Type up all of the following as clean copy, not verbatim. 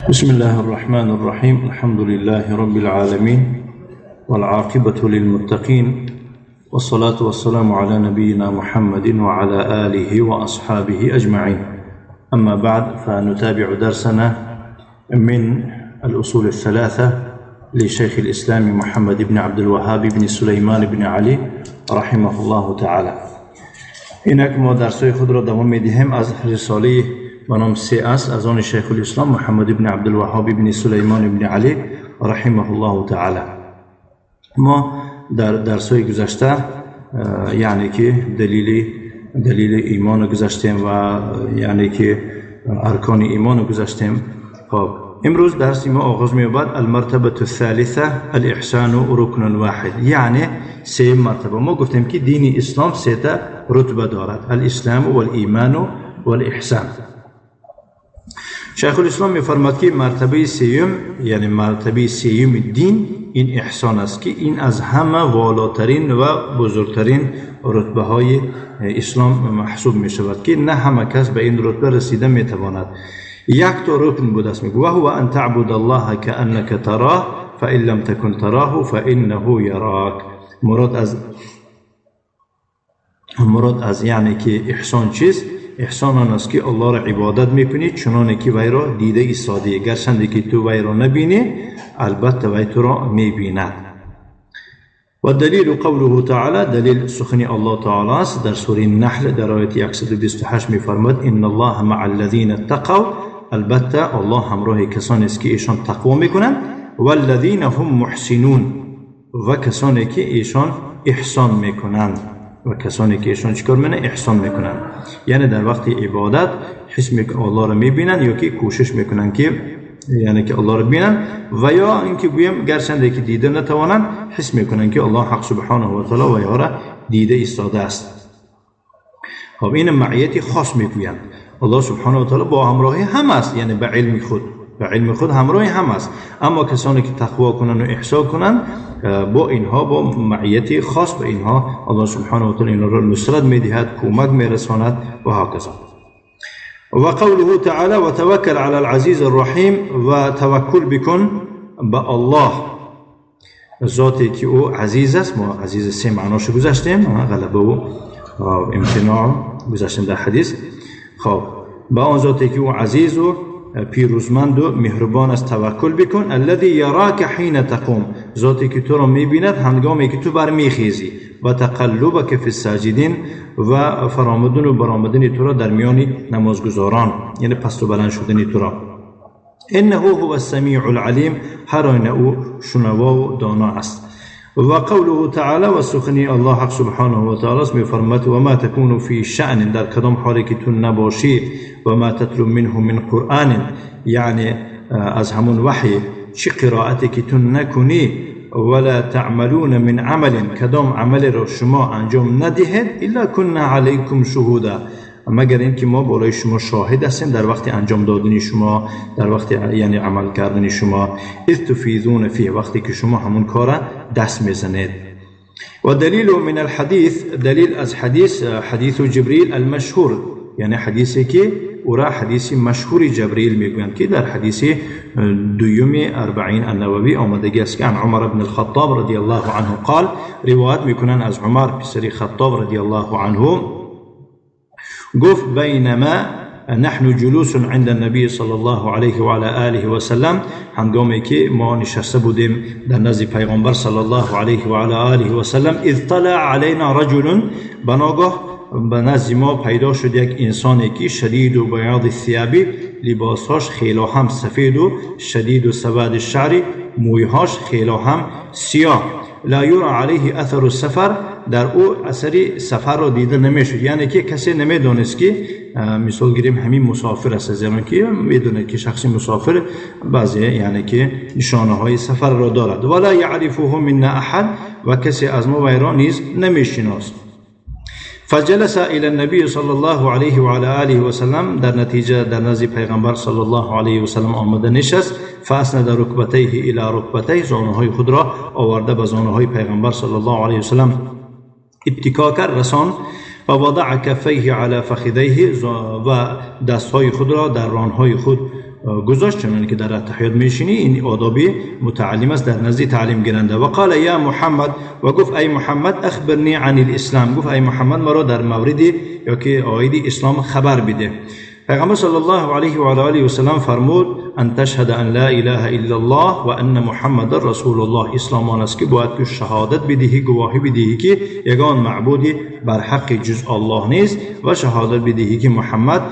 بسم الله الرحمن الرحيم. الحمد لله رب العالمين والعاقبة للمتقين والصلاة والسلام على نبينا محمد وعلى آله وأصحابه أجمعين. أما بعد، فنتابع درسنا من الأصول الثلاثة لشيخ الإسلام محمد بن عبد الوهاب بن سليمان بن علي رحمه الله تعالى. اینک ما درسای خود را دوام میدیم از رساله به نام سیاس از آن شیخ الاسلام محمد بن عبد الوهاب بن سلیمان بن علی رحمه الله تعالی. ما در درسای گذشته یعنی که دلیل ایمان گذاشتیم و یعنی که ارکان ایمان گذاشتیم. خب امروز درس ما آغاز می‌یابد المرتبه الثالثه الاحسان رکن واحد، یعنی سه مرتبه. ما گفتیم که دین اسلام سه تا رتبه دارد: الاسلام والایمان والاحسان. شیخ الاسلام می‌فرماید که مرتبه سیوم، یعنی مرتبه سیوم دین، این احسان است که این از همه والاترین و بزرگترین رتبه های اسلام محسوب می شود که نه همه کس به این رتبه رسیده می تواند. یک تا رکن بود است، میگه و هو ان تعبد الله كأنك تراه فإن لم تكن تراه فإنه يراك. مراد از یعنی که احسان چیست؟ احسان آن است که الله را عبادت میکنی چنانه که وی را دیده ایستادی، گرچند که تو وی را نبینی البته وی تو را میبیند. و دلیل قوله تعالی، دلیل سخن الله تعالی است در سوره نحل در آیه 128 میفرماید ان الله مع الذين اتقوا، البته الله همراه کسانی است که ایشان تقوا میکنند، والذین هم محسنون، و کسانی که ایشان احسان میکنند، و کسانی که ایشان چیکار میکنند؟ احسان میکنند. یعنی در وقت عبادت حس میکنند الله را میبینند، یا که کوشش میکنند که یعنی که الله را ببینند، و یا اینکه گویم گرچند که دیده نتوانند حس میکنند که الله حق سبحانه و تعالی و یا را دیده ایستاده است. خب این معیت خاص میگویند. الله سبحانه و تعالی با همراهی هم است، یعنی به علم خود همراهی هم است. اما کسانی که تقوا کنند و احسان کنند با اینها با معیت خاص به اینها الله سبحانه و تعالی اینها را نصرت میدهد، کمک میرساند و هکذا. و قوله تعالی و توکل علی العزیز الرحیم، و توکل بکن به الله ذاتی که او عزیز است. ما عزیز سه معناش گذاشتیم، غلبه و امتناع گذاشتیم در حدیث. خب به آن ذاتی که او عزیز و پیروزمند و مهربان است توکل بکن. الذی یراک حین تقوم، ذاتی که تو را میبیند هنگامی که تو برمیخیزی. و تقلبک فی الساجدین، و فرامدن و برآمدن تو را در میان نمازگزاران، یعنی پست و بلند شدن تو را. انه هو السمیع العلیم، هر آینه او شنوا و دانا است. و قوله تعالی، و سخنی الله حق سبحانه و تعالی میفرماید و ما تکون فی شأن، در کدام حالی که تو نباشی، و ما تتلو منه من قرآن، یعنی از همون وحی چی قرائتی که تو نکنی، ولا تعملون من عمل، کدام عمل را شما انجام ندهید، الا كنا علیکم شهودا، مگر اینکه ما بالای شما شاهد هستیم در وقت انجام دادن شما، در وقت یعنی عمل کردن شما. اذ تفیضون فیه، وقتی که شما همون کار دست میزنید. و دلیل من الحدیث، دلیل از حدیث جبریل المشهور، یعنی حدیثی که او را حدیث مشهور جبریل میگویند که در حدیث دوم 40 النووی آمدگی است که عن عمر بن الخطاب رضی الله عنه قال، روایت میکنن از عمر پسر خطاب رضی الله عنه گفت بینما نحن جلوس عند النبی صلی الله علیه و علی آله و سلم، هنگامی که ما نشسته بودیم در نزد پیغمبر صلی الله علیه و علی آله و سلم، اذ طلع علینا رجل، بناگاه به نزد ما پیدا شد یک انسانی که شدید و بیاض الثیاب، لباسهاش خیلی هم سفید و شدید و سواد الشعر، مویهاش خیلی هم سیاه، لا یرى علیه اثر السفر، در او اثری سفر را دیده نمیشد، یعنی که کسی نمیدونست که مثال گیریم همین مسافر است، زیرا که میدونه که شخصی مسافر بعضی یعنی که نشانه های سفر را دارد. ولا یعرفه منا احد، و کسی از ما وی را نیز نمیشناست. فجلس الى النبي صلی الله علیه و علی آله و سلم، در نتیجه در نزد پیغمبر صلی الله علیه و سلم آمده نشست. فاسند رکبتیه الی رکبتیه، زانوهای خود را آورده به زانوهای پیغمبر صلی الله علیه و سلم اتکا کرد، رسان. و وضع کفیه علی فخذیه، و دستهای خود را در رانهای خود گذاشت چنانکه در اتحیات میشینی. این آداب متعلم است در نزد تعلیم گیرنده. و قال یا محمد، و گفت ای محمد اخبرنی عن الاسلام، گفت ای محمد مرا در مورد یا که عقاید اسلام خبر بده. پیغمبر صلی الله علیه و آله و سلم فرمود ان تشهد ان لا اله الا الله و ان محمد رسول الله. اسلام آن است که باید تو شهادت بدهی، گواهی بدهی که یگان معبودی بر حق جز الله نیست و شهادت بدهی که محمد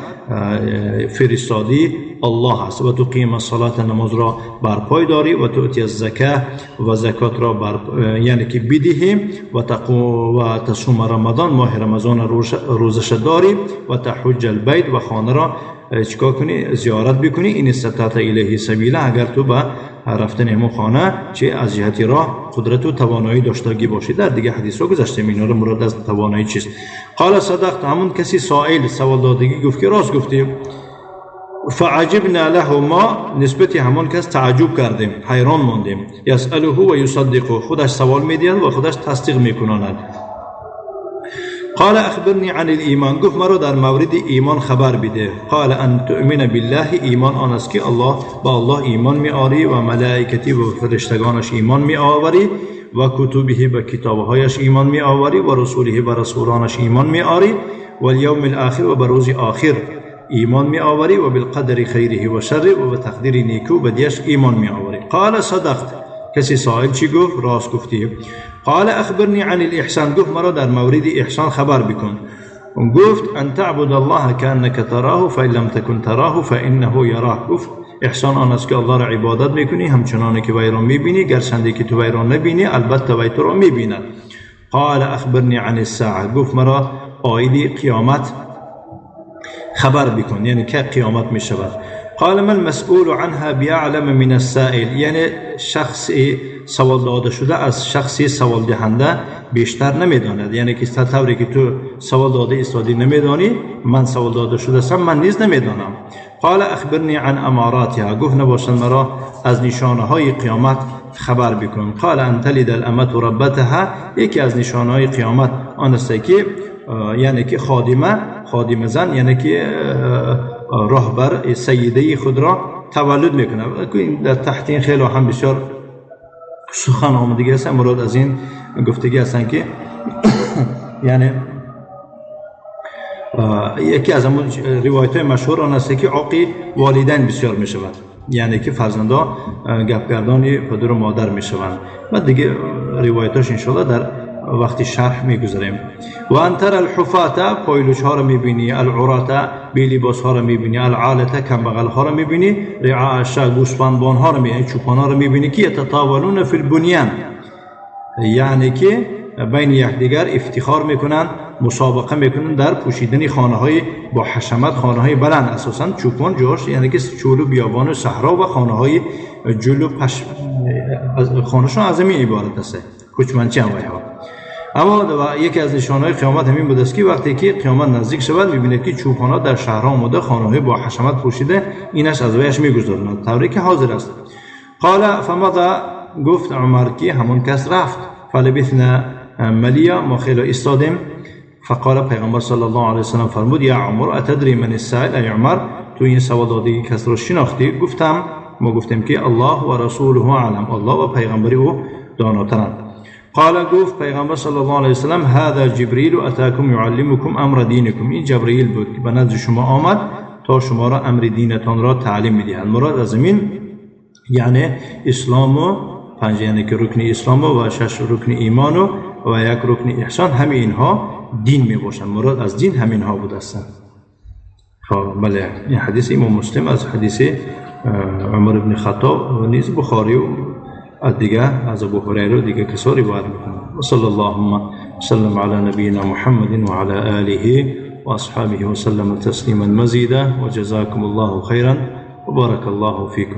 فرستادی الله است. و تو قیم الصلاه، نماز را برپای داری و تو اتی زکات و زکات را یعنی که بدهی و تصوم رمضان، ماه رمضان روزش داری و تحج البیت و خانه را چیکار کنی؟ زیارت بکنی. این استطاعت الیه سبیلا، اگر تو به رفتن همون خانه چه از جهت راه قدرت و توانایی داشتگی باشی. در دیگه حدیث رو گذاشتیم اینا رو مراد از توانایی چیست. قال صدقت، همون کسی سائل سوال دادگی گفت که راست گفتی. فعجبنا له، ما نسبت همون کس تعجب کردیم، حیران ماندیم. یسأله و یصدقه، خودش سوال میدهد و خودش تصدیق میکناند. قال اخبرني عن الايمان، گفت مرا در مورد ایمان خبر بده. قال ان تؤمن بالله، ایمان آن است که الله با الله ایمان می آری و ملائکتی و فرشتگانش ایمان می آوری و کتبه به کتابهایش ایمان می آوری و رسوله به رسولانش ایمان می آری و الیوم الاخر و به روز آخر ایمان می آوری و بالقدر خیره و شره و به تقدیر نیکو بدیش ایمان می آوری. قال صدقت، کسی سائل چی گفت؟ راست گفتی. قال اخبرني عن الاحسان، گفت مرا در مورد احسان خبر بکن. گفت ان تعبد الله كأنك تراه فإن لم تكن تراه فإنه يراك، گفت احسان آن است که الله را عبادت میکنی همچنانه که وی را میبینی، گرچند که تو وی را نبینی البته وی تو را میبیند. قال اخبرني عن الساعه، گفت مرا عقاید قیامت خبر بکن، یعنی که قیامت میشود. قال من مسئول عنها بیعلم من السائل، یعنی شخصی سوال داده شده از شخصی سوال دهنده بیشتر نمیداند. یعنی که طوری که تو سوال داده استادی نمیدانی، من سوال داده شده سم من نیز نمیدانم. قال اخبرني عن اماراتها، گفت نباشد مرا از نشانه های قیامت خبر بکن. قال ان تلد الامه ربتها، یکی از نشانه های قیامت آن است که یعنی که خادمه زن، یعنی که راهبر سیده خود را تولد میکنه. در تحت این خیلی هم بسیار سخن آمدگی هستن. مراد از این گفتگی هستن که یعنی یکی از همون روایت های مشهور آن است که عاقی والدین بسیار می شود، یعنی که فرزندا گپگردان پدر و مادر می شوند. و دیگه روایتاش انشاءالله در وقتی شرح میگذاریم. و انتر الحفاتا، پایلوچ ها را میبینی، العراتا، بی لباس ها را میبینی، العالتا، کمبغل ها را میبینی، رعاء الشاة، گوسفندبان ها را میبینی، چوپان ها را میبینی که یتطاولون فی البنیان، یعنی که بین یکدیگر افتخار میکنند، مسابقه میکنند در پوشیدن خانه های با حشمت، خانه های بلند. اساسا چوپان جاش یعنی که چولو بیابان و صحرا و خانه های جلو خانهشون از این عبارت است، کوچمنچی هم ها. اما یکی از نشانهای قیامت همین بود است که وقتی که قیامت نزدیک شود می‌بینید که چوپان‌ها در شهرها آمده خانه‌های با حشمت پوشیده اینش از ویش می‌گذرانند، طوری که حاضر است. قال فمضى، گفت عمر که همون کس رفت. فلبثنا ملیا، ما خیلی استادیم. فقال پیغمبر صلی الله علیه و سلم فرمود یا عمر اتدری من السائل، ای عمر تو این سوال داده کس رو شناختی؟ ما گفتیم که الله و رسوله اعلم، الله و پیغمبر او داناترند. قال گفت پیغمبر صلی الله علیه و سلم هذا جبریل اتاکم یعلمکم امر دینکم، این جبرئیل بود که به نزد شما آمد تا شما را امر دینتان را تعلیم می‌دهد. مراد از این یعنی اسلام و پنج، یعنی که رکن اسلام و 6 رکن ایمان و 1 رکن احسان، همه اینها دین میباشند. مراد از دین همین ها بود هستند. بله، این حدیث امام مسلم از حدیث عمر بن خطاب و نیز بخاری و دیگه از ابو هریره دیگه کسا روایت میکنند. و صلی الله وسلم علی نبینا محمد و علی آله و اصحابه وسلم تسلیما مزیدا و جزاکم الله خیرا و بارک الله فیکم.